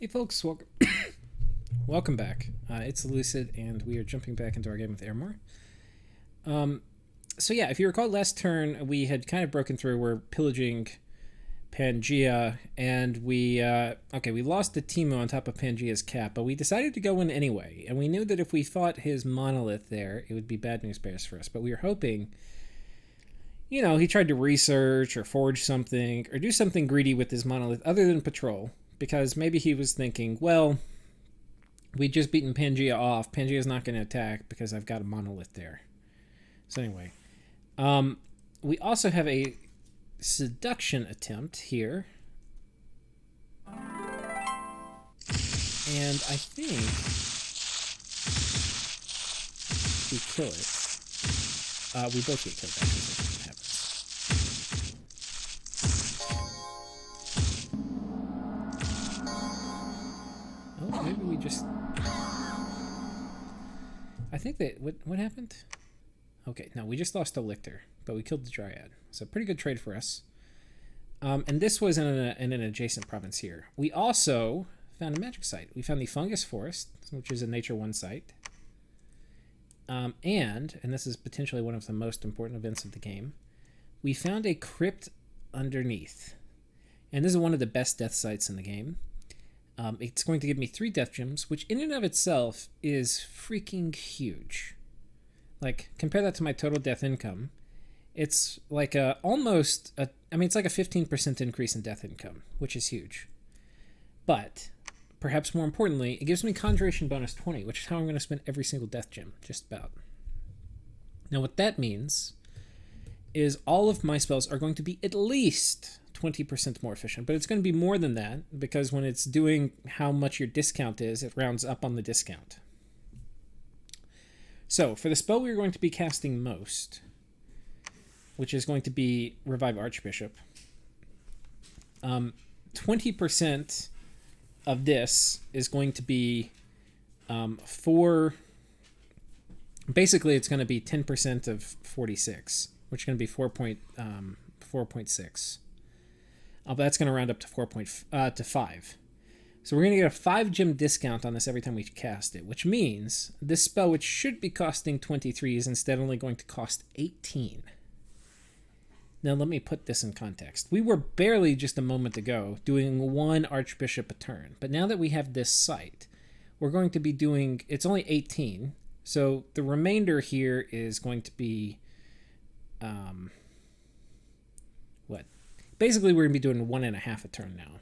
Hey folks, welcome welcome back. It's Lucid, and we are jumping back into our game with Ermor. So yeah, if you recall last turn, we had kind of broken through. We're pillaging Pangaea, and we lost the Timu on top of Pangaea's cap, but we decided to go in anyway, and we knew that if we fought his monolith there, it would be bad news bears for us, but we were hoping, he tried to research or forge something, or do something greedy with his monolith other than patrol. Because maybe he was thinking, well, we'd just beaten Pangaea off. Pangaea's not going to attack because I've got a monolith there. So anyway, we also have a seduction attempt here. And I think we kill it. We both get killed. That's what happens. Maybe we just... I think that... What happened? Okay, no, we just lost a lictor, but we killed the dryad. So pretty good trade for us. And this was in an adjacent province here. We also found a magic site. We found the Fungus Forest, which is a Nature 1 site. And this is potentially one of the most important events of the game, we found a crypt underneath. And this is one of the best death sites in the game. It's going to give me 3 death gems, which in and of itself is freaking huge. Like, compare that to my total death income. It's like it's like a 15% increase in death income, which is huge. But, perhaps more importantly, it gives me Conjuration bonus 20, which is how I'm going to spend every single death gem, just about. Now, what that means is all of my spells are going to be at least 20% more efficient, but it's going to be more than that because when it's doing how much your discount is, it rounds up on the discount. So for the spell we're going to be casting most, which is going to be Revive Archbishop, 20% of this is going to be basically it's going to be 10% of 46, which is going to be 4.6. But that's going to round up to 5. So we're going to get a 5 gem discount on this every time we cast it, which means this spell, which should be costing 23, is instead only going to cost 18. Now let me put this in context. We were barely just a moment ago doing 1 Archbishop a turn, but now that we have this site, we're going to be doing, it's only 18, so the remainder here is going to be, basically, we're going to be doing 1.5 a turn now.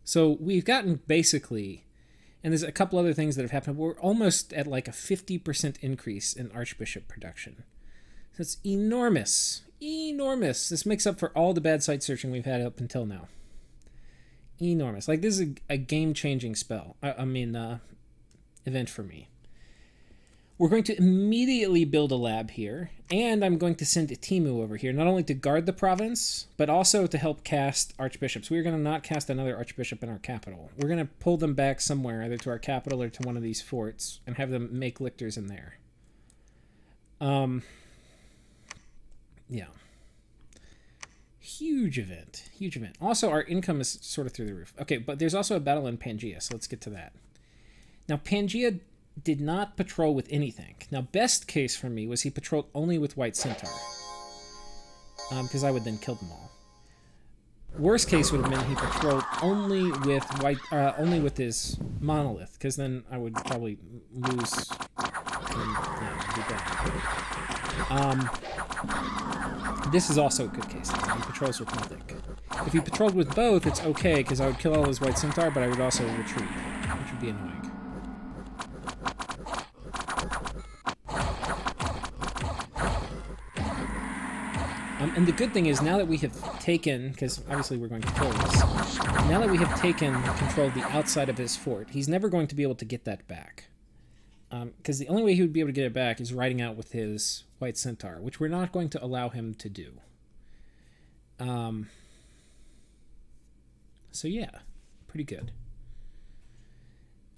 So we've gotten basically, and there's a couple other things that have happened. We're almost at like a 50% increase in Archbishop production. So it's enormous. Enormous. This makes up for all the bad site searching we've had up until now. Enormous. Like, this is a game-changing spell. Event for me. We're going to immediately build a lab here, and I'm going to send a Timu over here, not only to guard the province, but also to help cast archbishops. We're going to not cast another archbishop in our capital. We're going to pull them back somewhere, either to our capital or to one of these forts, and have them make lictors in there. Yeah. Huge event. Huge event. Also, our income is sort of through the roof. Okay, but there's also a battle in Pangaea, so let's get to that. Now, Pangaea did not patrol with anything. Now, best case for me was he patrolled only with White Centaur, because I would then kill them all. Worst case would have been he patrolled only with his monolith, because then I would probably lose and be bad. This is also a good case. He patrols with nothing. If he patrolled with both, it's okay, because I would kill all his White Centaur, but I would also retreat, which would be annoying. And the good thing is, now that we have taken, because obviously we're going to kill this, now that we have taken control of the outside of his fort, he's never going to be able to get that back. Because the only way he would be able to get it back is riding out with his White Centaur, which we're not going to allow him to do. So yeah, pretty good.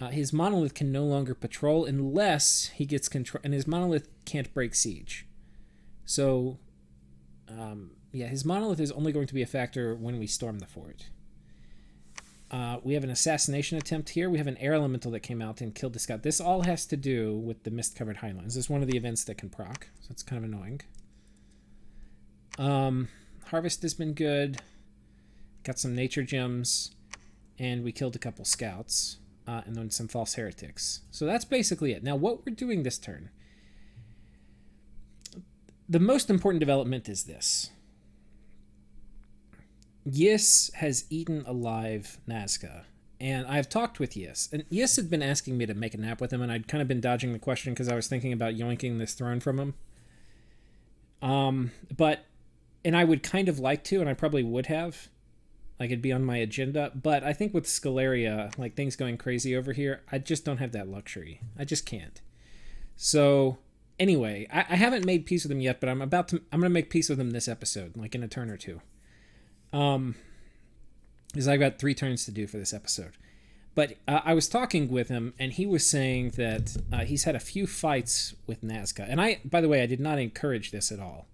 His monolith can no longer patrol unless he gets control, and his monolith can't break siege. So... his monolith is only going to be a factor when we storm the fort. We have an assassination attempt here. We have an air elemental that came out and killed the scout. This all has to do with the mist-covered highlands. This is one of the events that can proc, so it's kind of annoying. Harvest has been good. Got some nature gems, and we killed a couple scouts, and then some false heretics. So that's basically it. Now, what we're doing this turn, the most important development is this. Yis has eaten alive Nazca, and I've talked with Yis, and Yis had been asking me to make a nap with him, and I'd kind of been dodging the question because I was thinking about yoinking this throne from him. And I would kind of like to, and I probably would have. Like, it'd be on my agenda, but I think with Sceleria, like, things going crazy over here, I just don't have that luxury. I just can't. So, anyway, I haven't made peace with him yet, but I'm going to make peace with him this episode, like in a turn or two. Because I've got 3 turns to do for this episode. But I was talking with him, and he was saying that he's had a few fights with Nazca. And by the way, I did not encourage this at all.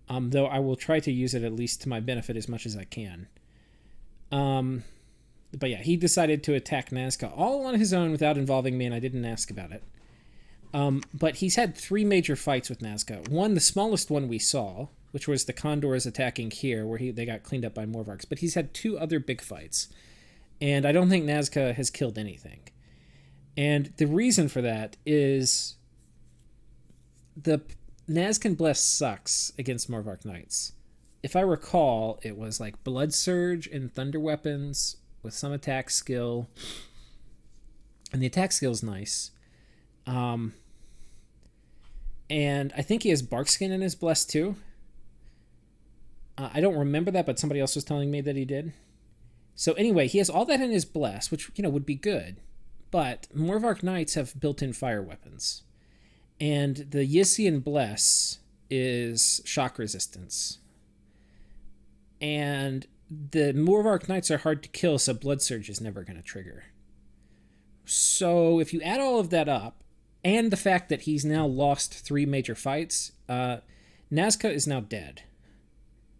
Though I will try to use it at least to my benefit as much as I can. But yeah, he decided to attack Nazca all on his own without involving me, and I didn't ask about it. But he's had 3 major fights with Nazca. One, the smallest one we saw, which was the Condors attacking here, where they got cleaned up by Morvarks. But he's had 2 other big fights, and I don't think Nazca has killed anything. And the reason for that is the Nazcan Bless sucks against Morvark Knights. If I recall, it was like Blood Surge and Thunder Weapons with some attack skill. And the attack skill is nice. And I think he has Barkskin in his Bless too. I don't remember that, but somebody else was telling me that he did. So anyway, he has all that in his Bless, which, would be good. But Morvark Knights have built-in fire weapons. And the Yissian Bless is shock resistance. And the Morvark Knights are hard to kill, so Blood Surge is never going to trigger. So if you add all of that up, and the fact that he's now lost 3 major fights, Nazca is now dead.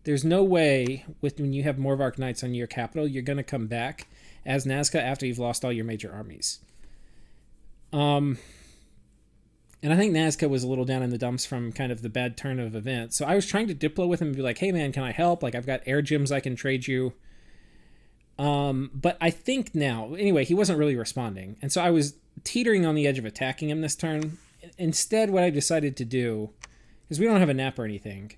There's no way, when you have Morvark Knights on your capital, you're going to come back as Nazca after you've lost all your major armies. And I think Nazca was a little down in the dumps from kind of the bad turn of events. So I was trying to Diplo with him and be like, hey man, can I help? Like, I've got air gems I can trade you. But I think now, anyway, he wasn't really responding. And so I was teetering on the edge of attacking him this turn. Instead, what I decided to do, because we don't have a nap or anything,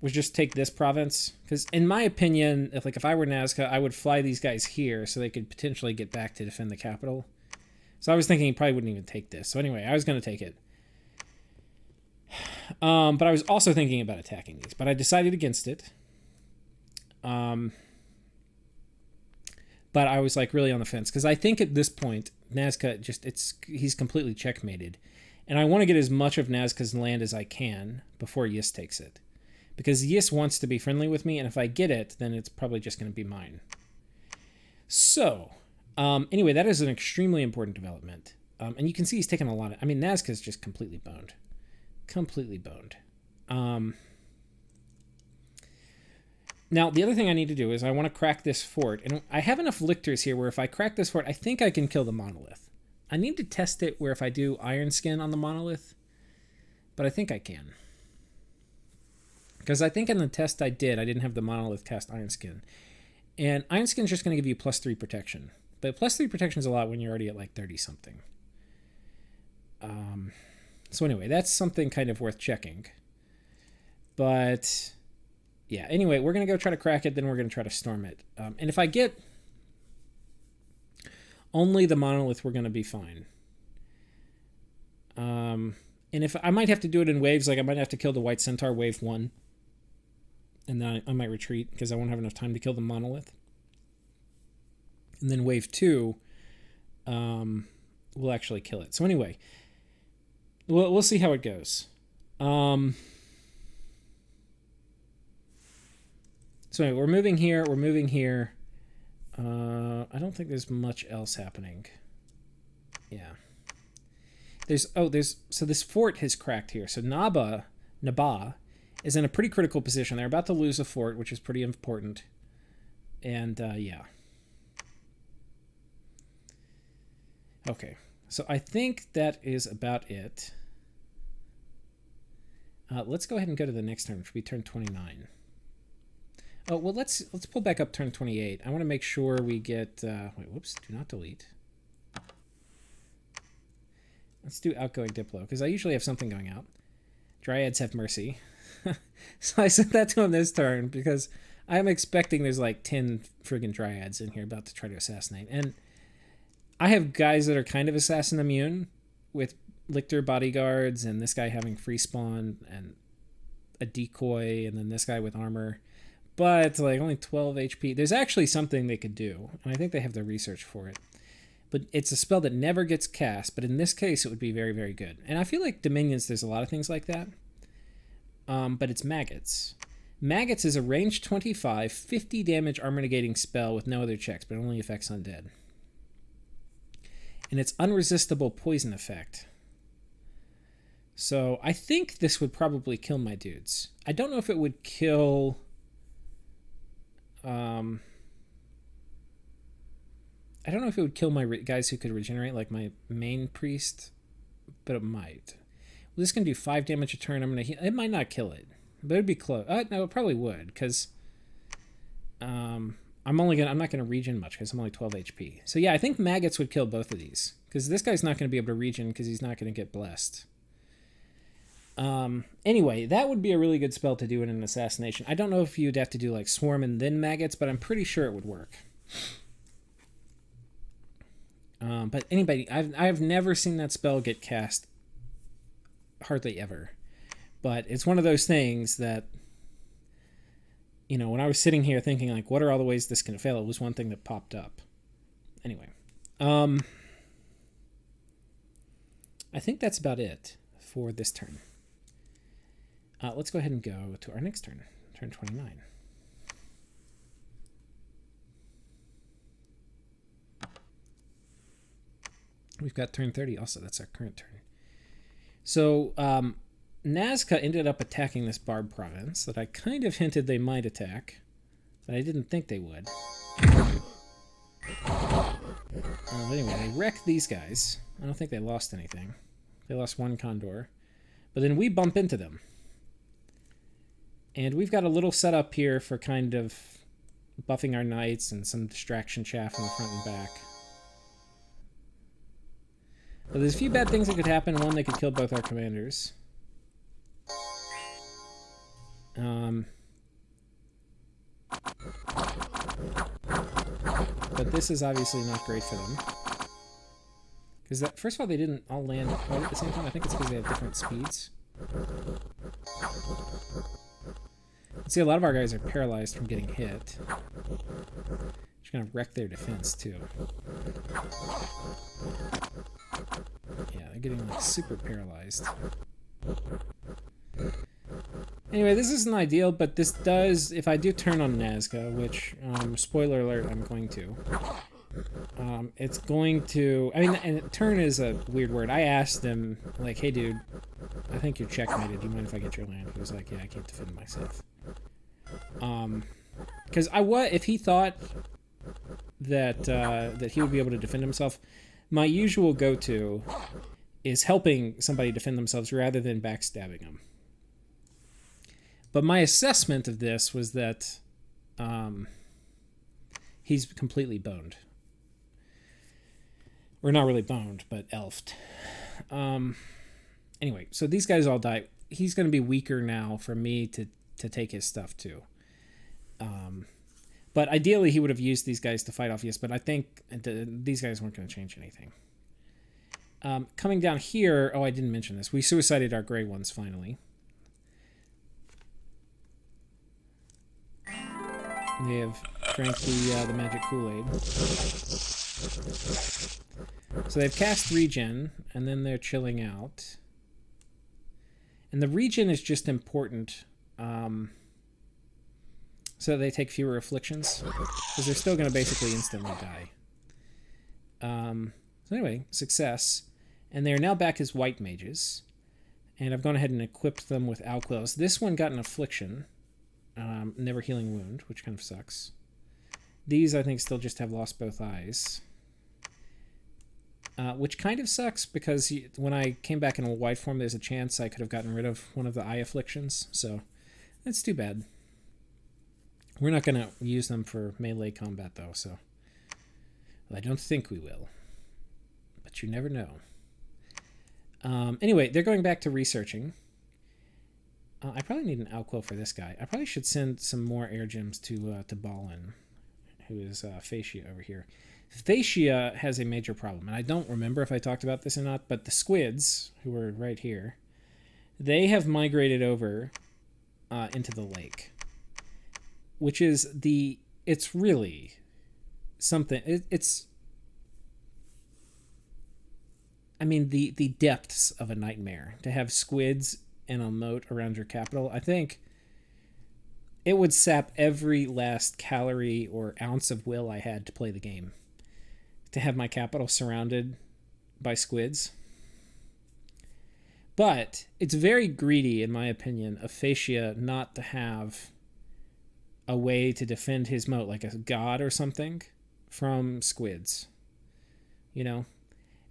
was just take this province. Because in my opinion, if I were Nazca, I would fly these guys here so they could potentially get back to defend the capital. So I was thinking he probably wouldn't even take this. So anyway, I was going to take it. But I was also thinking about attacking these. But I decided against it. But I was really on the fence. Because I think at this point, Nazca he's completely checkmated. And I want to get as much of Nazca's land as I can before Yis takes it. Because Yis wants to be friendly with me, and if I get it, then it's probably just going to be mine. So, anyway, that is an extremely important development. And you can see he's taken a lot of... Nazca's just completely boned. Completely boned. Now, the other thing I need to do is I want to crack this fort. And I have enough lictors here where if I crack this fort, I think I can kill the monolith. I need to test it where if I do Iron Skin on the monolith, but I think I can. Because I think in the test I didn't have the monolith cast Iron Skin. And Iron Skin is just going to give you +3 protection. But +3 protection is a lot when you're already at 30-something. So anyway, that's something kind of worth checking. But, yeah. Anyway, we're going to go try to crack it, then we're going to try to storm it. And if I get only the monolith, we're going to be fine. And if I might have to do it in waves, I might have to kill the White Centaur wave 1. And then I might retreat because I won't have enough time to kill the monolith. And then wave 2 will actually kill it. So anyway, we'll see how it goes. So anyway, we're moving here. We're moving here. I don't think there's much else happening. Yeah. So this fort has cracked here. So Naba is in a pretty critical position. They're about to lose a fort, which is pretty important. And, yeah. Okay, so I think that is about it. Let's go ahead and go to the next turn, which will be turn 29. Oh, well, let's pull back up turn 28. I want to make sure we get... wait, whoops, do not delete. Let's do outgoing Diplo, because I usually have something going out. Dryads have mercy. So I sent that to him this turn, because I'm expecting there's like 10 friggin' Dryads in here about to try to assassinate. And I have guys that are kind of assassin immune, with Lictor bodyguards, and this guy having free spawn, and a decoy, and then this guy with armor. But like only 12 HP. There's actually something they could do, and I think they have the research for it. But it's a spell that never gets cast, but in this case it would be very, very good. And I feel like Dominions, there's a lot of things like that. But it's Maggots. Maggots is a range 25, 50 damage armor negating spell with no other checks, but only affects undead. And it's unresistible poison effect. So I think this would probably kill my dudes. I don't know if it would kill... I don't know if it would kill my guys who could regenerate, like my main priest, but it might. Well, this can do 5 damage a turn. I'm gonna heal. It might not kill it, but it'd be close. No, it probably would, because I'm not gonna regen much because I'm only 12 HP. So yeah, I think Maggots would kill both of these, because this guy's not gonna be able to regen because he's not gonna get blessed. Anyway, that would be a really good spell to do in an assassination. I don't know if you'd have to do like Swarm and then Maggots, but I'm pretty sure it would work. But anybody, I've never seen that spell get cast, hardly ever. But it's one of those things that, you know, when I was sitting here thinking like, what are all the ways this can fail? It was one thing that popped up. Anyway, I think that's about it for this turn. Let's go ahead and go to our next turn, turn 29. We've got turn 30 also. That's our current turn. So Nazca ended up attacking this Barb province that I kind of hinted they might attack, but I didn't think they would. But anyway, they wrecked these guys. I don't think they lost anything. They lost 1 Condor. But then we bump into them. And we've got a little setup here for kind of buffing our knights and some distraction chaff in the front and back. But there's a few bad things that could happen. One, they could kill both our commanders. But this is obviously not great for them. Because that, first of all, they didn't all land quite at the same time. I think it's because they have different speeds. See, a lot of our guys are paralyzed from getting hit. Which kind of wreck their defense, too. Yeah, they're getting, like, super paralyzed. Anyway, this isn't ideal, but this does... If I do turn on Nazca, which, spoiler alert, I'm going to... it's going to... I mean, and turn is a weird word. I asked him, like, hey, dude, I think you're checkmated. Do you mind if I get your land? He was like, yeah, I can't defend myself. Because if he thought that that he would be able to defend himself, my usual go-to is helping somebody defend themselves rather than backstabbing them. But my assessment of this was that he's completely boned. Or not really boned, but elfed. Anyway, so these guys all die. He's going to be weaker now for me to take his stuff too. But ideally he would have used these guys to fight off, yes, but I think these guys weren't going to change anything. Coming down here, I didn't mention this. We suicided our gray ones finally. They have drank the magic Kool-Aid. So they've cast regen, and then they're chilling out. And the regen is just important so they take fewer afflictions, because they're still going to basically instantly die. So anyway, success. And they're now back as white mages. And I've gone ahead and equipped them with Alquils. This one got an affliction. Never healing wound, which kind of sucks. These, I think, still just have lost both eyes. which kind of sucks because when I came back in a white form, there's a chance I could have gotten rid of one of the eye afflictions. So that's too bad. We're not going to use them for melee combat, though, so... Well, I don't think we will. But you never know. Anyway, they're going back to researching. I probably need an alquo for this guy. I probably should send some more air gems to Ballin, who is Phascia over here. Phascia has a major problem, and I don't remember if I talked about this or not, but the squids, who are right here, they have migrated over into the lake. Which is it's really something, I mean, the depths of a nightmare. To have squids and a moat around your capital, I think it would sap every last calorie or ounce of will I had to play the game. To have my capital surrounded by squids. But it's very greedy, in my opinion, of Phascia not to have a way to defend his moat, like a god or something, from squids. You know?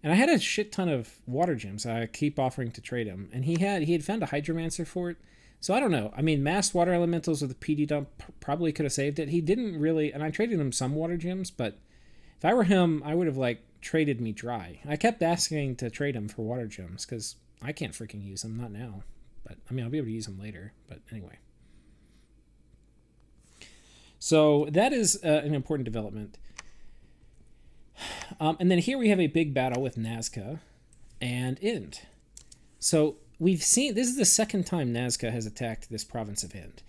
And I had a shit ton of water gems I keep offering to trade him, and he had found a hydromancer for it. So I don't know. I mean, mass water elementals with a PD dump probably could have saved it. He didn't really, and I traded him some water gems, but if I were him, I would have, like, traded me dry. I kept asking to trade him for water gems, because I can't freaking use them, not now. But, I mean, I'll be able to use them later, but anyway. So that is an important development. And then here we have a big battle with Nazca and Ind. So we've seen, this is the second time Nazca has attacked this province of Ind.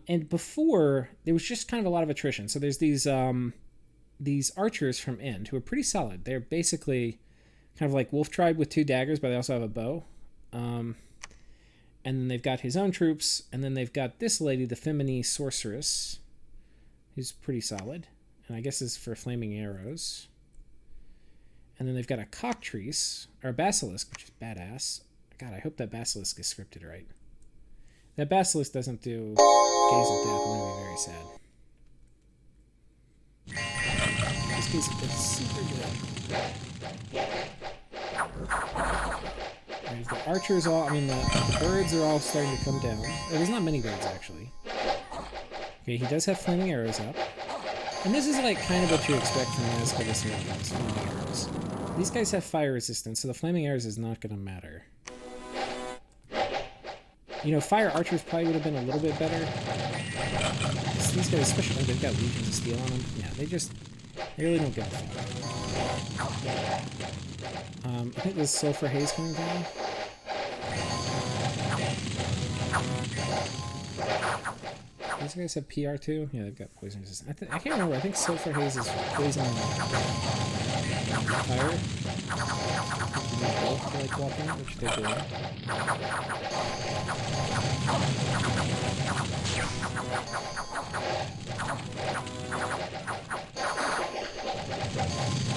And before, there was just kind of a lot of attrition. So there's these archers from Ind who are pretty solid. They're basically kind of like Wolf Tribe with 2 daggers, but they also have a bow. And then they've got his own troops, and then they've got this lady, the Femini Sorceress, who's pretty solid, and I guess is for flaming arrows. And then they've got a cockatrice, or a basilisk, which is badass. God, I hope that basilisk is scripted right. That basilisk doesn't do Gaze of Death, I'm going to be very sad. This Gaze of Death is super good. There's the archers all, I mean, the birds are all starting to come down. There's not many birds, actually. Okay, he does have flaming arrows up. And this is like kind of what you expect from Nazca this year, flaming arrows. These guys have fire resistance, so the flaming arrows is not going to matter. You know, fire archers probably would have been a little bit better. These guys, especially, they've got Legions of Steel on them. Yeah, they really don't give a fuck. I think there's Sulfur Haze coming down. These guys have PR too? Yeah, they've got poison resistance. I can't remember. I think Sulfur Haze is poison fire. You need both to like walk in, which they're doing.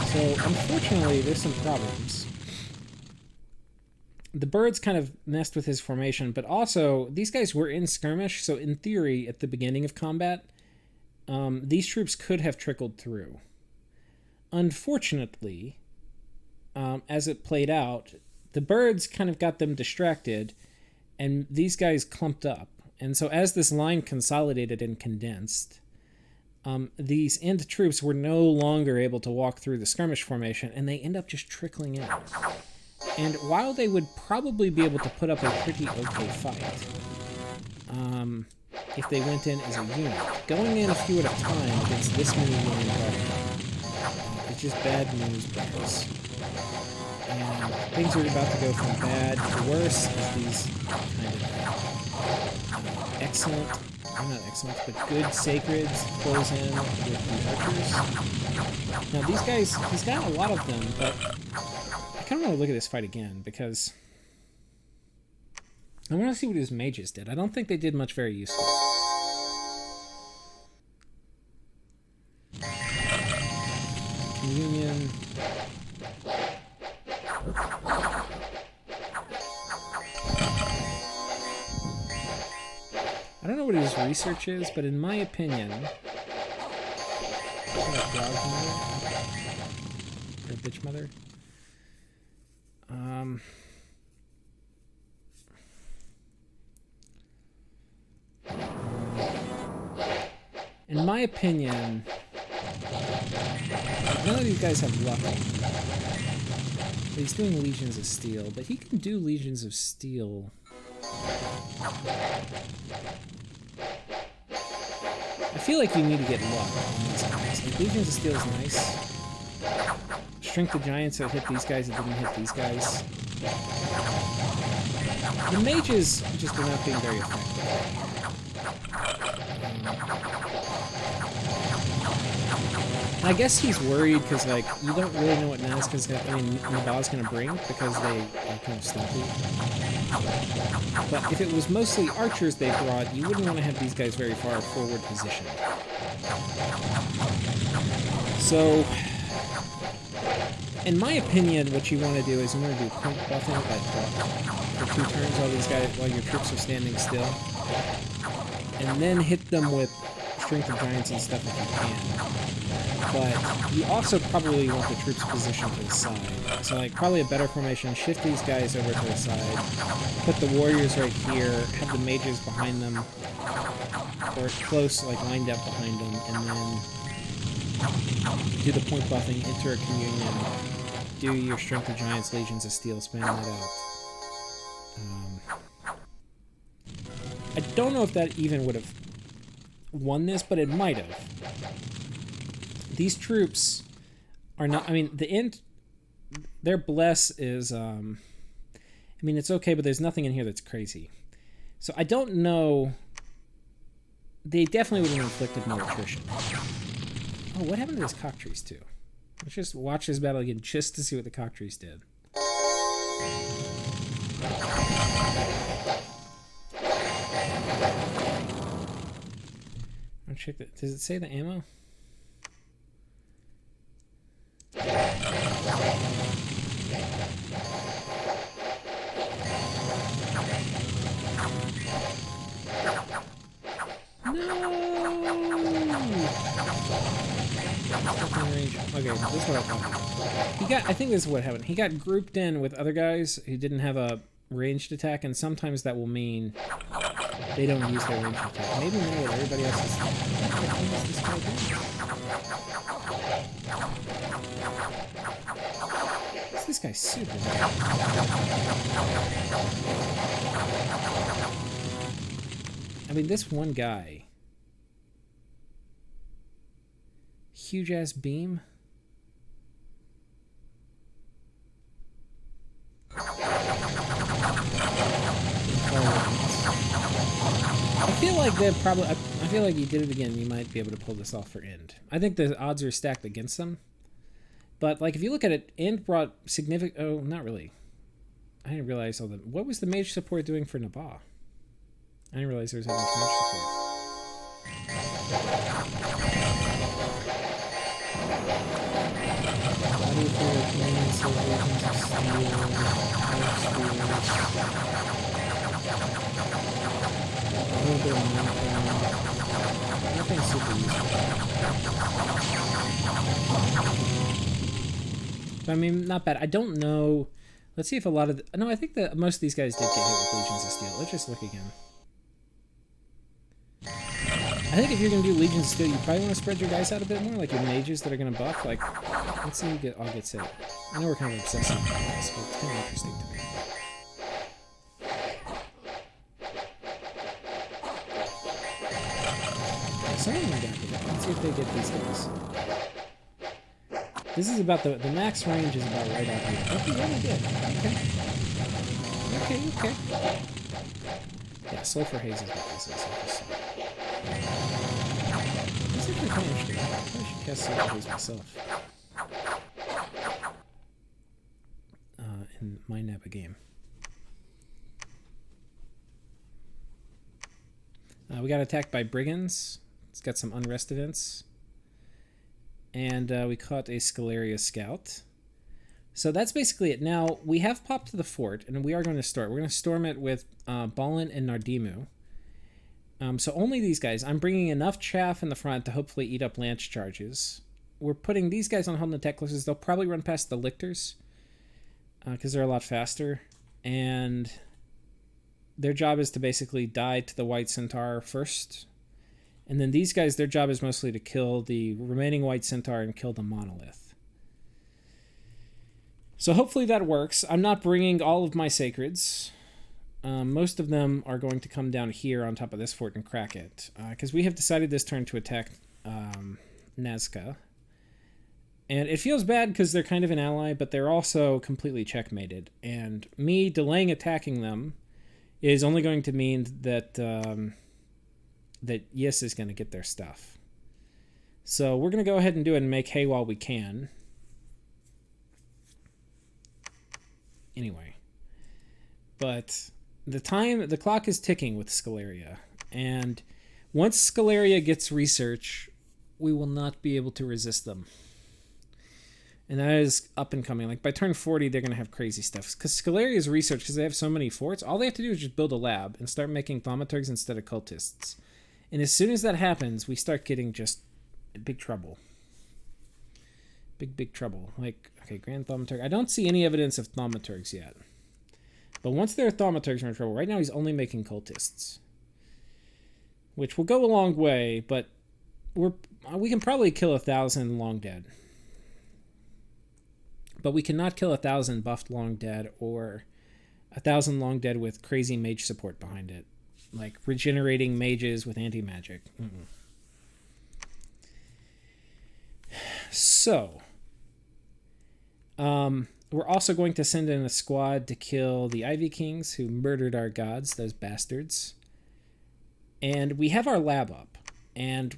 So, unfortunately, there's some problems. The birds kind of messed with his formation, but also, these guys were in skirmish, so in theory, at the beginning of combat, these troops could have trickled through. Unfortunately, as it played out, the birds kind of got them distracted, and these guys clumped up. And so as this line consolidated and condensed, these Ind troops were no longer able to walk through the skirmish formation, and they end up just trickling out. And while they would probably be able to put up a pretty okay fight, if they went in as a unit, going in a few at a time against this many line guard, it's just bad news bears. And things are about to go from bad to worse as these kind of excellent, not excellent, but good sacreds close in with the archers. Now these guys, he's got a lot of them, but I kind of want to look at this fight again because I want to see what his mages did. I don't think they did much very useful. Communion. I don't know what his research is, but in my opinion, or bitch mother. In my opinion, none of these guys have luck. He's doing Legions of Steel, but he can do Legions of Steel. I feel like you need to get luck on these guys. Like, Legions of Steel is nice. Shrink the Giants that hit these guys that didn't hit these guys. The mages just are not being very effective. I guess he's worried because, like, you don't really know what Nazca's gonna, Naba's gonna bring because they are kind of stealthy. But if it was mostly archers they brought, you wouldn't want to have these guys very far forward positioned. So, in my opinion, what you want to do is you want to do point buffing like for 2 turns while these guys, while your troops are standing still, and then hit them with Strength of Giants and stuff if you can. But you also probably want the troops positioned to the side. So, like, probably a better formation, shift these guys over to the side, put the warriors right here, have the mages behind them, or close, like, lined up behind them, and then do the point buffing, enter a communion, do your Strength of Giants, Legions of Steel, span that out. I don't know if that even would have won this, but it might have. These troops are not, I mean, the end, their bless is, I mean, it's okay, but there's nothing in here that's crazy. So I don't know, they definitely would have inflicted more attrition. Oh, what happened to this cocktrees too? Let's just watch this battle again just to see what the cocktrees did. I'll check that. Does it say the ammo? Okay, this is what I thought. I think this is what happened. He got grouped in with other guys who didn't have a ranged attack, and sometimes that will mean they don't use their ranged attack. Maybe now that everybody else is... What the hell is this guy doing? This guy's super bad. I mean, this one guy... Huge ass beam. I feel like they're probably. I feel like you did it again. You might be able to pull this off for End. I think the odds are stacked against them. But like, if you look at it, End brought significant. Oh, not really. I didn't realize all the. What was the mage support doing for Naba? I didn't realize there was that much mage support. Nothing super useful. But I mean, not bad. I don't know. Let's see if a lot of the... No, I think that most of these guys did get hit with Legions of Steel. Let's just look again. I think if you're going to do Legions of Steel, you probably want to spread your guys out a bit more, like your mages that are going to buff. Like, let's see who all gets hit. I know we're kind of obsessing about this, but it's kind of interesting to me. Some of them got hit. Let's see if they get these guys. This is about the max range is about right out here. Okay, yeah, they did. Okay. Yeah, Sulfur Haze is what this is. This is actually kind of interesting. I probably should cast Sulfur Haze myself. In my Napa game. We got attacked by brigands. It's got some unrest events. And we caught a Sceleria scout. So that's basically it. Now, we have popped to the fort, and we are going to start. We're going to storm it with Balin and Nardimu. So only these guys. I'm bringing enough chaff in the front to hopefully eat up lance charges. We're putting these guys on Helm the Techlesses. They'll probably run past the lictors. because they're a lot faster. And their job is to basically die to the white centaur first. And then these guys, their job is mostly to kill the remaining white centaur and kill the monolith. So hopefully that works. I'm not bringing all of my sacreds. Most of them are going to come down here on top of this fort and crack it. Because we have decided this turn to attack Nazca. And it feels bad because they're kind of an ally, but they're also completely checkmated. And me delaying attacking them is only going to mean that that Yis is going to get their stuff. So we're going to go ahead and do it and make hay while we can. Anyway. But the clock is ticking with Sceleria. And once Sceleria gets research, we will not be able to resist them. And that is up and coming. Like by turn 40, they're going to have crazy stuff. Because Scaleria's research, because they have so many forts, all they have to do is just build a lab and start making thaumaturgs instead of cultists. And as soon as that happens, we start getting just big trouble. Big trouble. Like, okay, Grand Thaumaturg. I don't see any evidence of thaumaturgs yet. But once there are thaumaturgs, we're in trouble. Right now, he's only making cultists. Which will go a long way, but we can probably kill 1,000 long dead. But we cannot kill 1,000 buffed long dead or 1,000 long dead with crazy mage support behind it. Like regenerating mages with anti-magic. So, we're also going to send in a squad to kill the Ivy Kings who murdered our gods, those bastards. And we have our lab up. And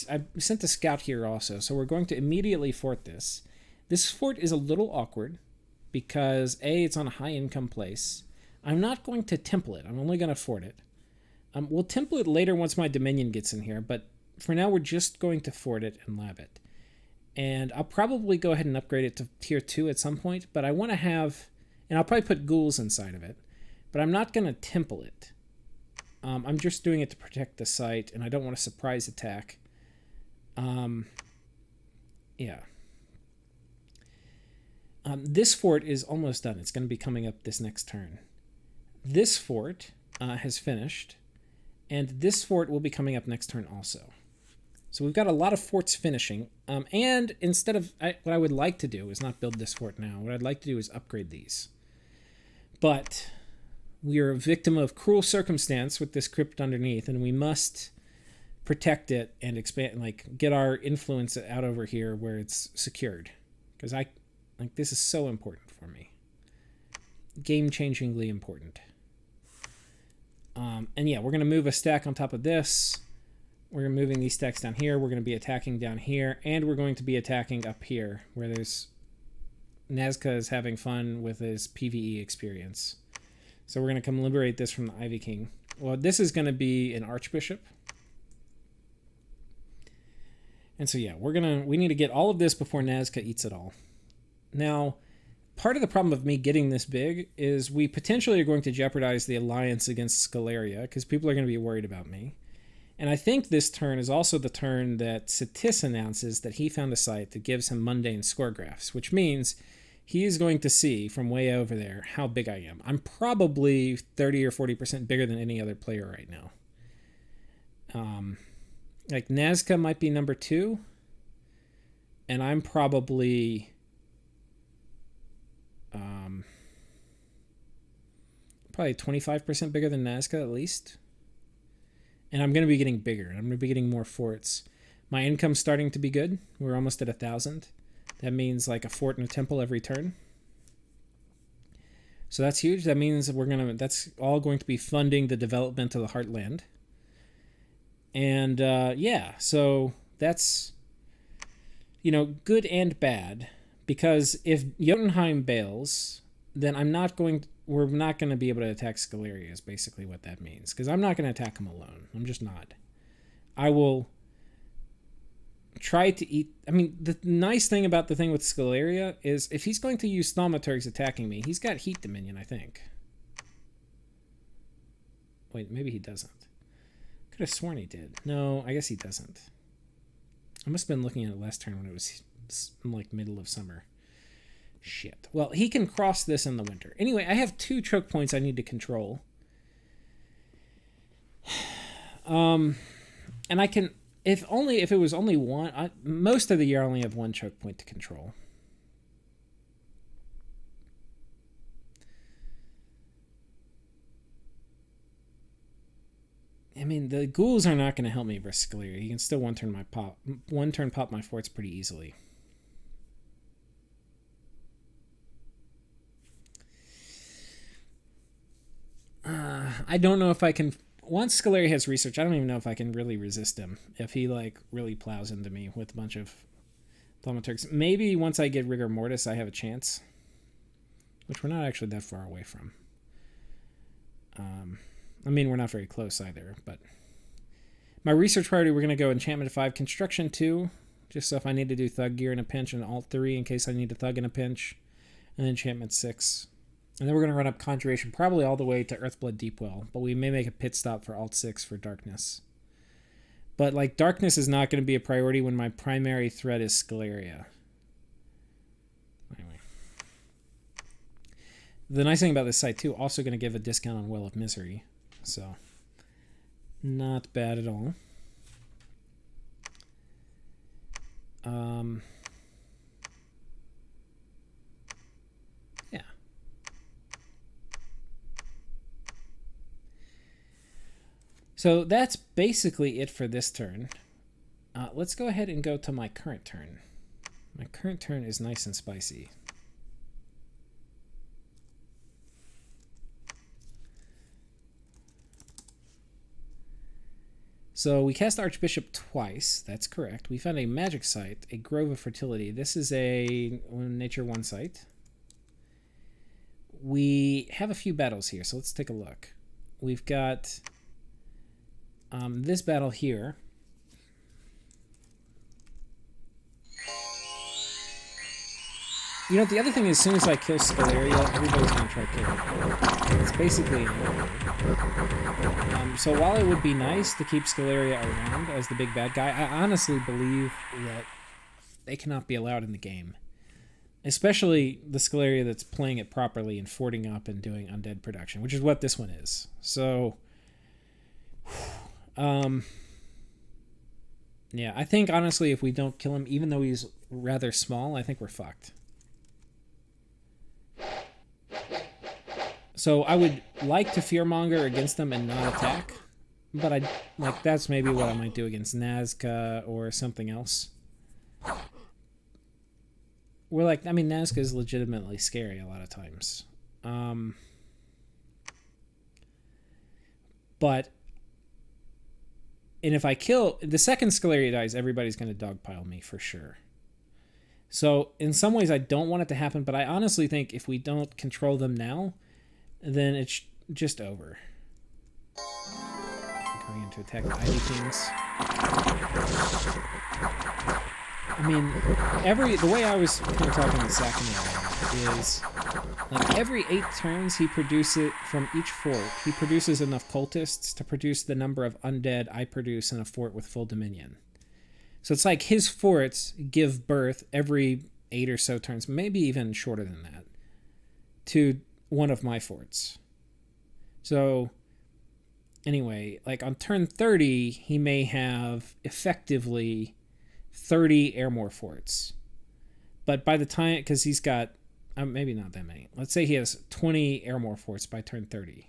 I sent a scout here also, so we're going to immediately fort this. This fort is a little awkward because, A, it's on a high-income place. I'm not going to temple it. I'm only going to fort it. We'll temple it later once my Dominion gets in here, but for now we're just going to fort it and lab it. And I'll probably go ahead and upgrade it to tier 2 at some point, but I want to have... And I'll probably put ghouls inside of it, but I'm not going to temple it. I'm just doing it to protect the site, and I don't want a surprise attack. Yeah. This fort is almost done. It's going to be coming up this next turn. This fort has finished, and this fort will be coming up next turn also. So we've got a lot of forts finishing, and instead of... what I would like to do is not build this fort now. What I'd like to do is upgrade these. But we are a victim of cruel circumstance with this crypt underneath, and we must protect it and expand, like, get our influence out over here where it's secured. Because this is so important for me. Game-changingly important. And yeah, we're going to move a stack on top of this. We're moving these stacks down here. We're going to be attacking down here. And we're going to be attacking up here, where there's... Nazca is having fun with his PvE experience. So we're going to come liberate this from the Ivy King. Well, this is going to be an Archbishop. And so yeah, we need to get all of this before Nazca eats it all. Now, part of the problem of me getting this big is we potentially are going to jeopardize the alliance against Sceleria, because people are going to be worried about me. And I think this turn is also the turn that Satis announces that he found a site that gives him mundane score graphs, which means he is going to see from way over there how big I am. I'm probably 30 or 40% bigger than any other player right now. Like Nazca might be number 2, and I'm probably... probably 25% bigger than Nazca at least. And I'm going to be getting bigger. I'm going to be getting more forts. My income's starting to be good. We're almost at 1,000. That means like a fort and a temple every turn. So that's huge. That means that's all going to be funding the development of the Heartland. And yeah, so that's, good and bad. Because if Jotunheim bails, then we're not going to be able to attack Sceleria is basically what that means. Because I'm not going to attack him alone. I'm just not. I will try to eat... I mean, the nice thing about the thing with Sceleria is if he's going to use thaumaturgs attacking me, he's got Heat Dominion, I think. Wait, maybe he doesn't. Could have sworn he did. No, I guess he doesn't. I must have been looking at it last turn when it was like middle of summer. Shit. Well, he can cross this in the winter. Anyway, I have 2 choke points I need to control. And I can, if it was only one, most of the year I only have 1 choke point to control. I mean, the ghouls are not going to help me versus Sceleria. He can still one turn pop my forts pretty easily. I don't know if I can. Once Sceleria has research, I don't even know if I can really resist him. If he like really plows into me with a bunch of thaumaturgs. Maybe once I get rigor mortis, I have a chance. Which we're not actually that far away from. I mean, we're not very close either, but my research priority, we're going to go enchantment 5, construction 2, just so if I need to do thug gear in a pinch, and alt 3 in case I need to thug in a pinch, and enchantment 6. And then we're going to run up conjuration probably all the way to Earthblood Deepwell, but we may make a pit stop for alt 6 for darkness. But like darkness is not going to be a priority when my primary threat is Sceleria. Anyway. The nice thing about this site too, also going to give a discount on Well of Misery. So, not bad at all. Yeah. So that's basically it for this turn. Let's go ahead and go to my current turn. My current turn is nice and spicy. So we cast Archbishop twice. That's correct. We found a magic site, a Grove of Fertility. This is a Nature 1 site. We have a few battles here, so let's take a look. We've got this battle here. You know, the other thing is, as soon as I kill Sceleria, everybody's going to try killing me. It's basically an order. So while it would be nice to keep Sceleria around as the big bad guy, I honestly believe that they cannot be allowed in the game. Especially the Sceleria that's playing it properly and forting up and doing undead production, which is what this one is. So, yeah, I think honestly if we don't kill him, even though he's rather small, I think we're fucked. So I would like to fearmonger against them and not attack, but that's maybe what I might do against Nazca or something else. Nazca is legitimately scary a lot of times. And if I kill the second Sceleria dies, everybody's going to dogpile me for sure. So in some ways I don't want it to happen, but I honestly think if we don't control them now, then it's just over. I'm going to attack the Ivy Kings. I mean, the way I was kind of talking to Sakamura is, like, every 8 turns he produces, from each fort, he produces enough cultists to produce the number of undead I produce in a fort with full dominion. So it's like his forts give birth every 8 or so turns, maybe even shorter than that, to one of my forts. So anyway, like on turn 30, he may have effectively 30 Ermor forts. But by the time, because he's got, maybe not that many. Let's say he has 20 Ermor forts by turn 30.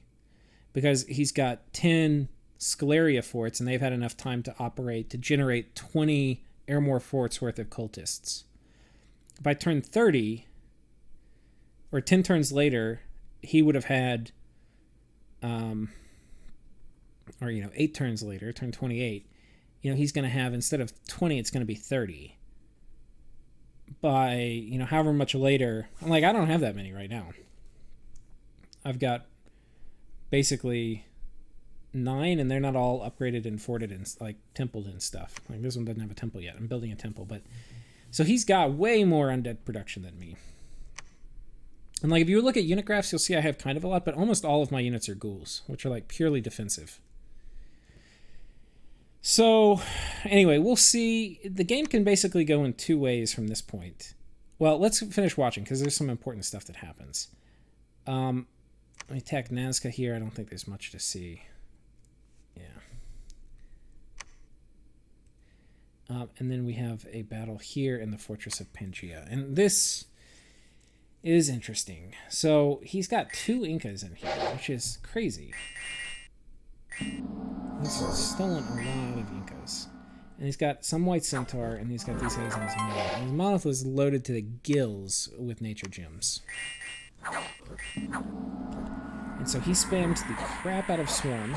Because he's got 10 Sceleria forts, and they've had enough time to operate to generate 20 Ermor forts worth of cultists. By turn 30, or 10 turns later, he would have had, 8 turns later, turn 28, he's going to have, instead of 20, it's going to be 30. By, however much later, I don't have that many right now. I've got basically 9, and they're not all upgraded and forted and, templed and stuff. This one doesn't have a temple yet. I'm building a temple, but... So he's got way more undead production than me. And, if you look at unit graphs, you'll see I have kind of a lot, but almost all of my units are ghouls, which are, purely defensive. So, anyway, we'll see. The game can basically go in 2 ways from this point. Well, let's finish watching because there's some important stuff that happens. Let me attack Nazca here. I don't think there's much to see. Yeah. And then we have a battle here in the Fortress of Pangaea. And this is interesting. So he's got 2 Incas in here, which is crazy. He's stolen a lot of Incas. And he's got some White Centaur, and he's got these guys in his monolith. And his monolith was loaded to the gills with nature gems. And so he spammed the crap out of Swarm.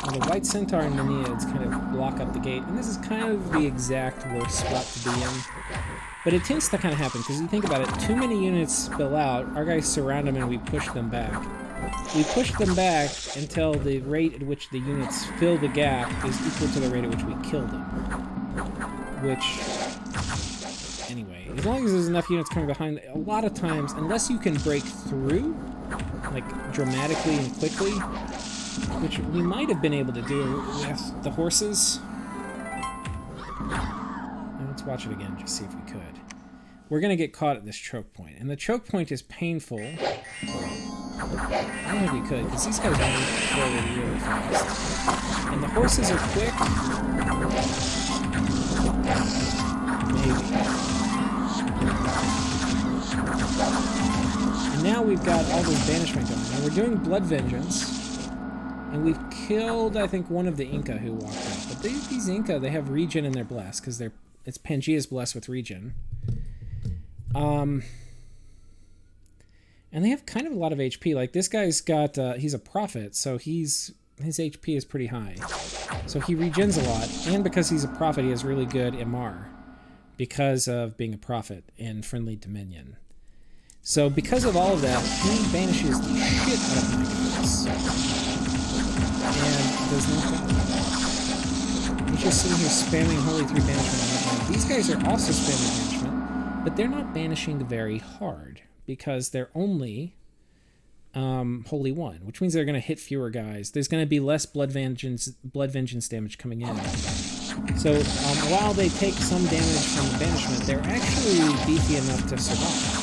The White Centaur and Nereids kind of block up the gate, and this is kind of the exact worst spot to be in. But it tends to kind of happen, because you think about it, too many units spill out, our guys surround them, and we push them back. We push them back until the rate at which the units fill the gap is equal to the rate at which we kill them. Which, anyway, as long as there's enough units coming behind, a lot of times, unless you can break through, like dramatically and quickly, which we might have been able to do with the horses. Now let's watch it again, just see if we could. We're going to get caught at this choke point, and the choke point is painful. I don't think we could, because these guys run forward really fast. And the horses are quick. Maybe. And now we've got all this banishment going on. We're doing Blood Vengeance. And we've killed, I think, one of the Inca who walked out. But these Inca, they have regen in their bless, because it's Pangaea's blessed with regen. And they have kind of a lot of HP. Like, this guy's got, he's a prophet, so his HP is pretty high. So he regens a lot, and because he's a prophet, he has really good MR, because of being a prophet in Friendly Dominion. So because of all of that, he banishes the shit out of my guys. And does not die. He's just sitting here spamming Holy 3 banishment. These guys are also spamming banishment, but they're not banishing very hard, because they're only Holy 1, which means they're going to hit fewer guys. There's going to be less blood vengeance damage coming in. So while they take some damage from the banishment, they're actually beefy enough to survive.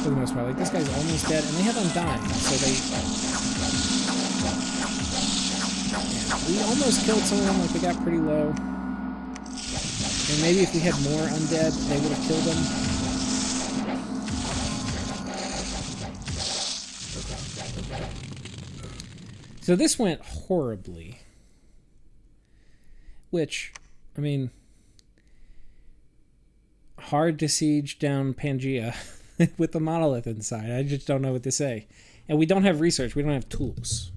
For the most part. Like, this guy's almost dead, and they have Undying, so they... Yeah, we almost killed some of them, like, they got pretty low. And maybe if we had more undead, they would have killed them. So this went horribly. Which, I mean... hard to siege down Pangaea with the monolith inside. I just don't know what to say. And we don't have research. We don't have tools.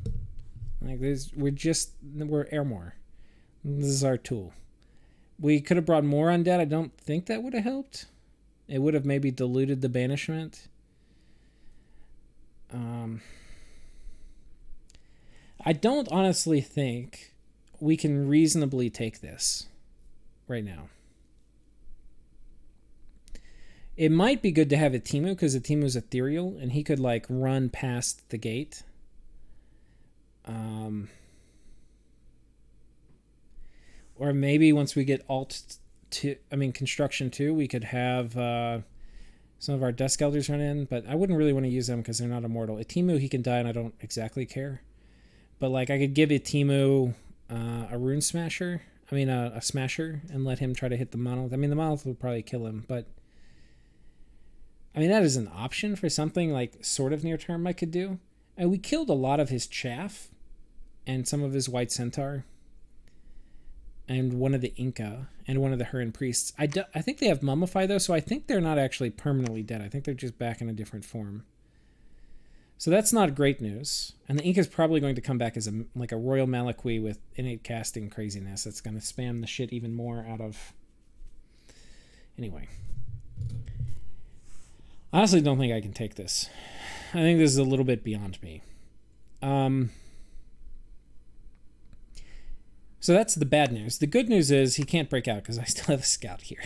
Like, we're Ermor. This is our tool. We could have brought more undead. I don't think that would have helped. It would have maybe diluted the banishment. I don't honestly think we can reasonably take this right now. It might be good to have a Timu, because a Timu is ethereal, and he could, like, run past the gate. Or maybe once we get Construction 2, we could have some of our Dusk Elders run in, but I wouldn't really want to use them because they're not immortal. A Timu, he can die, and I don't exactly care. But, like, I could give a Timu a Rune Smasher, a Smasher, and let him try to hit the Monolith. I mean, the Monolith will probably kill him, but... that is an option for something like sort of near term I could do. And we killed a lot of his chaff and some of his White Centaur and one of the Inca and one of the Huron priests. I think they have Mummify though, so I think they're not actually permanently dead. I think they're just back in a different form. So that's not great news. And the Inca's probably going to come back as a Royal Malakui with innate casting craziness that's going to spam the shit even more out of... Anyway. I honestly don't think I can take this. I think this is a little bit beyond me. So that's the bad news. The good news is he can't break out because I still have a scout here.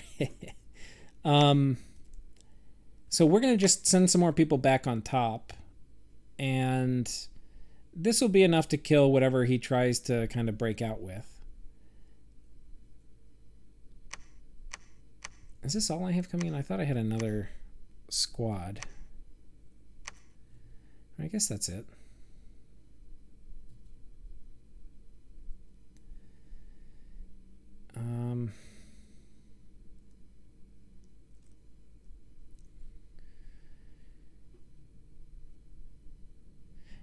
So So we're going to just send some more people back on top. And this will be enough to kill whatever he tries to kind of break out with. Is this all I have coming in? I thought I had another squad. I guess that's it.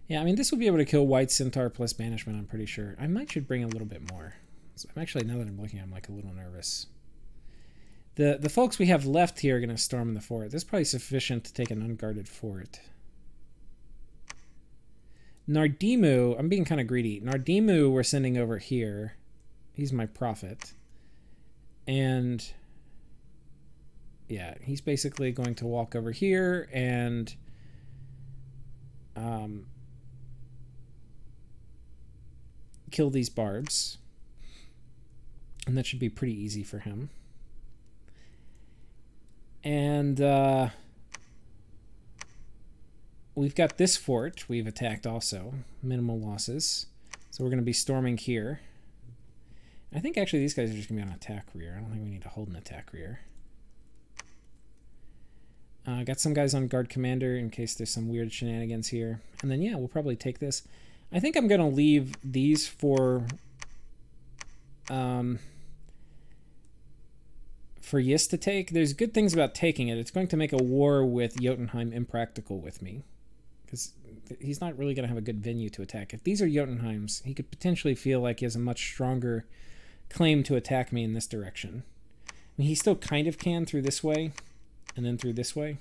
Yeah, I mean, this will be able to kill White Centaur plus Banishment, I'm pretty sure. I might should bring a little bit more. So I'm actually, now that I'm looking, I'm like a little nervous. The folks we have left here are going to storm the fort. This is probably sufficient to take an unguarded fort. Nardimu, I'm being kind of greedy. Nardimu we're sending over here. He's my prophet. And yeah, he's basically going to walk over here and kill these barbs. And that should be pretty easy for him. And we've got this fort we've attacked also. Minimal losses. So we're going to be storming here. I think actually these guys are just going to be on attack rear. I don't think we need to hold an attack rear. Got some guys on guard commander in case there's some weird shenanigans here. And then, yeah, we'll probably take this. I think I'm going to leave these for Yiss to take. There's good things about taking it. It's going to make a war with Jotunheim impractical with me. Because he's not really going to have a good venue to attack. If these are Jotunheims, he could potentially feel like he has a much stronger claim to attack me in this direction. I mean, he still kind of can through this way, and then through this way.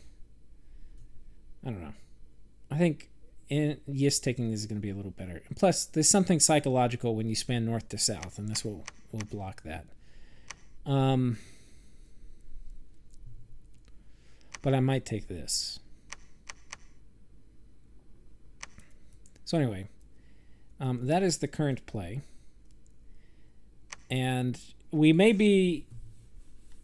I don't know. I think Yiss taking this is going to be a little better. And plus, there's something psychological when you span north to south, and this will block that. But I might take this. So anyway, that is the current play. And we may be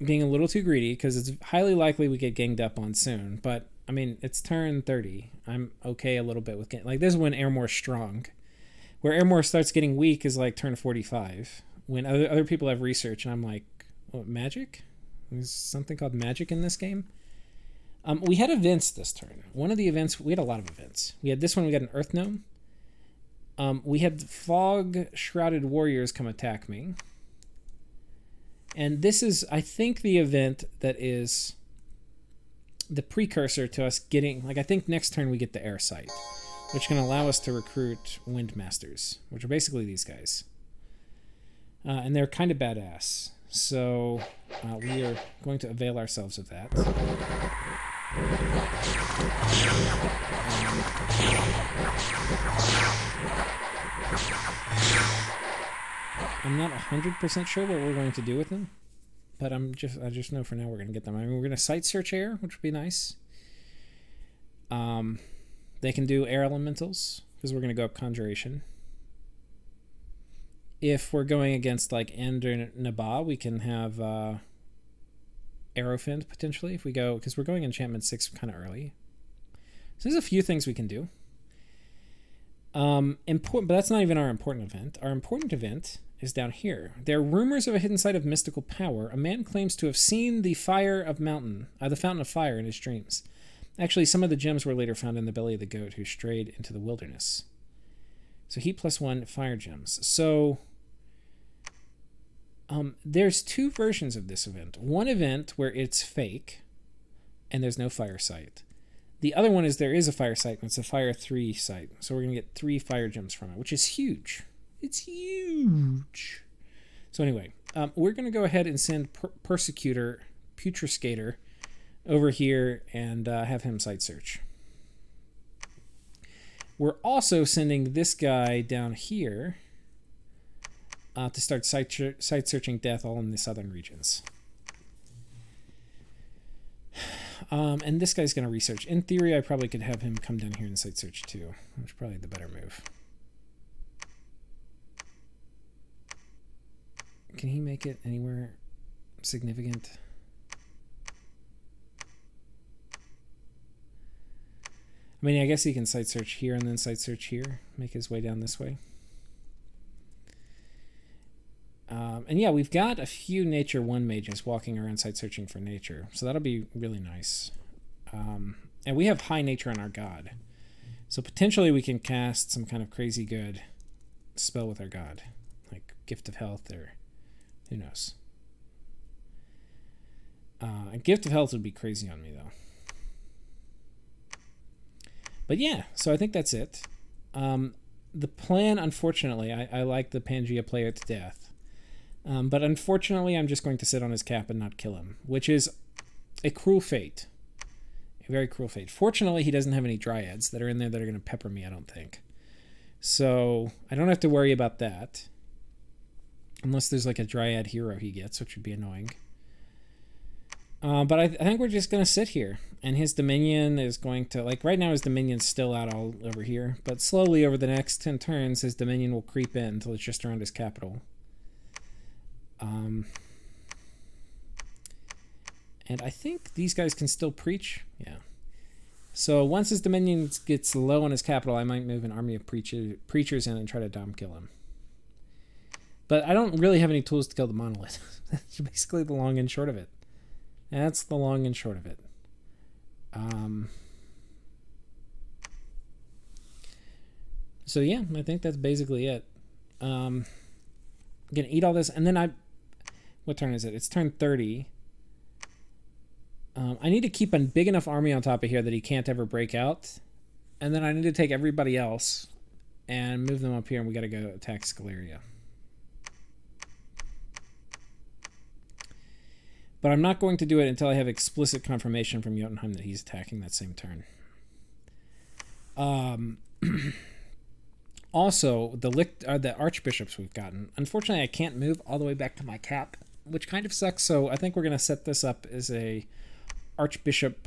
being a little too greedy because it's highly likely we get ganged up on soon. But, I mean, it's turn 30. I'm okay a little bit with like, this is when Ermor's strong. Where Ermor starts getting weak is like turn 45. When other people have research and I'm like, what, magic? There's something called magic in this game? We had events this turn. One of the events, we had a lot of events. We had this one, we got an Earth Gnome. We had fog-shrouded warriors come attack me. And this is, I think, the event that is the precursor to us getting, like, I think next turn we get the air sight, which can allow us to recruit Windmasters, which are basically these guys. And they're kind of badass. So we are going to avail ourselves of that. I'm not 100% sure what we're going to do with them, but I just know for now we're going to get them. I mean, we're going to sight search air, which would be nice. They can do air elementals because we're going to go up conjuration. If we're going against like End or Naba, we can have Aerofend potentially if we go, because we're going enchantment 6 kind of early. So there's a few things we can do. Important, but that's not even our important event. Our important event is down here. There are rumors of a hidden site of mystical power. A man claims to have seen the fountain of fire in his dreams. Actually, some of the gems were later found in the belly of the goat who strayed into the wilderness. So heat +1 fire gems. So there's two versions of this event. One event where it's fake and there's no fire site. The other one is there is a fire site and it's a fire 3 site. So we're going to get 3 fire gems from it, which is huge. It's huge. So anyway, we're going to go ahead and send Persecutor, Putrescator, over here and have him site search. We're also sending this guy down here to start site searching death all in the southern regions. And this guy's going to research. In theory, I probably could have him come down here and site search too, which is probably the better move. Can he make it anywhere significant? I mean, I guess he can site search here and then site search here, make his way down this way. And yeah, we've got a few Nature 1 mages walking around site searching for nature, so that'll be really nice. And we have high nature on our god, so potentially we can cast some kind of crazy good spell with our god, like Gift of Health, or who knows. A Gift of Health would be crazy on me, though. But yeah, so I think that's it. The plan, unfortunately, I like the Pangaea player to death. But unfortunately, I'm just going to sit on his cap and not kill him, which is a cruel fate. A very cruel fate. Fortunately, he doesn't have any dryads that are in there that are going to pepper me, I don't think. So I don't have to worry about that. Unless there's like a dryad hero he gets, which would be annoying. But I think we're just going to sit here. And his Dominion is going to... Like, right now his Dominion's still out all over here. But slowly over the next 10 turns, his Dominion will creep in until it's just around his capital. And I think these guys can still preach. Yeah. So once his Dominion gets low on his capital, I might move an army of preachers in and try to dom kill him. But I don't really have any tools to kill the monolith. That's basically the long and short of it. That's the long and short of it. So yeah, I think that's basically it. I'm gonna eat all this, and then what turn is it? It's turn 30. I need to keep a big enough army on top of here that he can't ever break out. And then I need to take everybody else and move them up here, and we gotta go attack Sceleria. But I'm not going to do it until I have explicit confirmation from Jotunheim that he's attacking that same turn. Also, the archbishops we've gotten. Unfortunately, I can't move all the way back to my cap, which kind of sucks. So I think we're going to set this up as a archbishop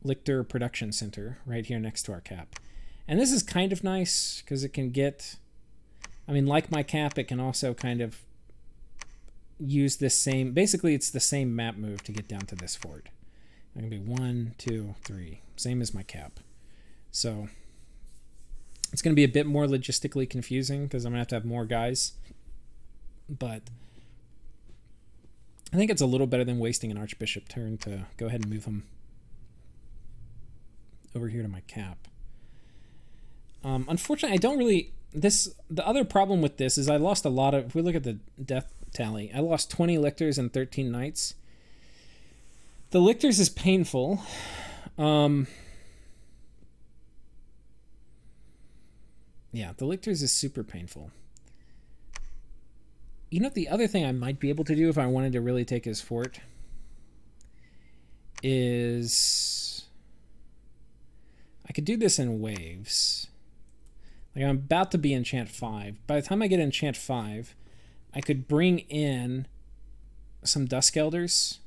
lictor production center right here next to our cap. And this is kind of nice because it can get... I mean, like my cap, it can also kind of use this same... Basically, it's the same map move to get down to this fort. It can be 1, 2, 3. Same as my cap. So it's going to be a bit more logistically confusing because I'm going to have more guys. But I think it's a little better than wasting an archbishop turn to go ahead and move him over here to my cap. Unfortunately, I don't really... The other problem with this is I lost a lot of... If we look at the death tally, I lost 20 lictors and 13 knights. The lictors is painful. Yeah, the lictors is super painful. You know, the other thing I might be able to do if I wanted to really take his fort is... I could do this in waves. Like, I'm about to be enchant 5. By the time I get enchant 5, I could bring in some Dusk Elders,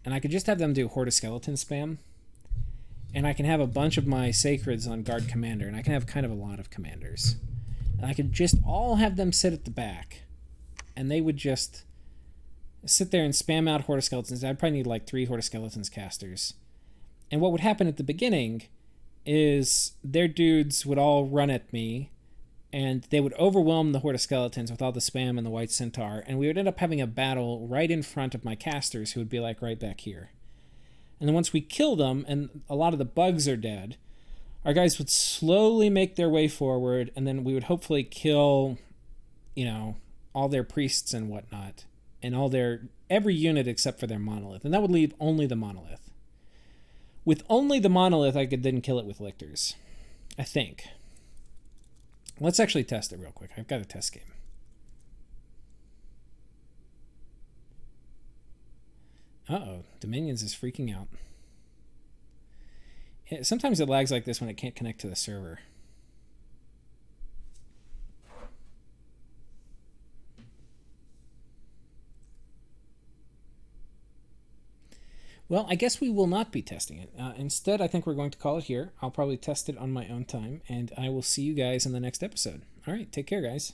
and I could just have them do Horde of Skeleton spam, and I can have a bunch of my Sacreds on Guard Commander, and I can have kind of a lot of commanders. And I could just all have them sit at the back, and they would just sit there and spam out Horde of Skeletons. I'd probably need like 3 Horde of Skeletons casters. And what would happen at the beginning is their dudes would all run at me, and they would overwhelm the Horde of Skeletons with all the spam and the White Centaur, and we would end up having a battle right in front of my casters who would be like right back here. And then once we kill them, and a lot of the bugs are dead, our guys would slowly make their way forward, and then we would hopefully kill, you know, all their priests and whatnot, and every unit except for their monolith. And that would leave only the monolith. With only the monolith, I could then kill it with lictors, I think. Let's actually test it real quick. I've got a test game. Uh-oh, Dominions is freaking out. Sometimes it lags like this when it can't connect to the server. Well, I guess we will not be testing it. Instead, I think we're going to call it here. I'll probably test it on my own time, and I will see you guys in the next episode. All right, take care, guys.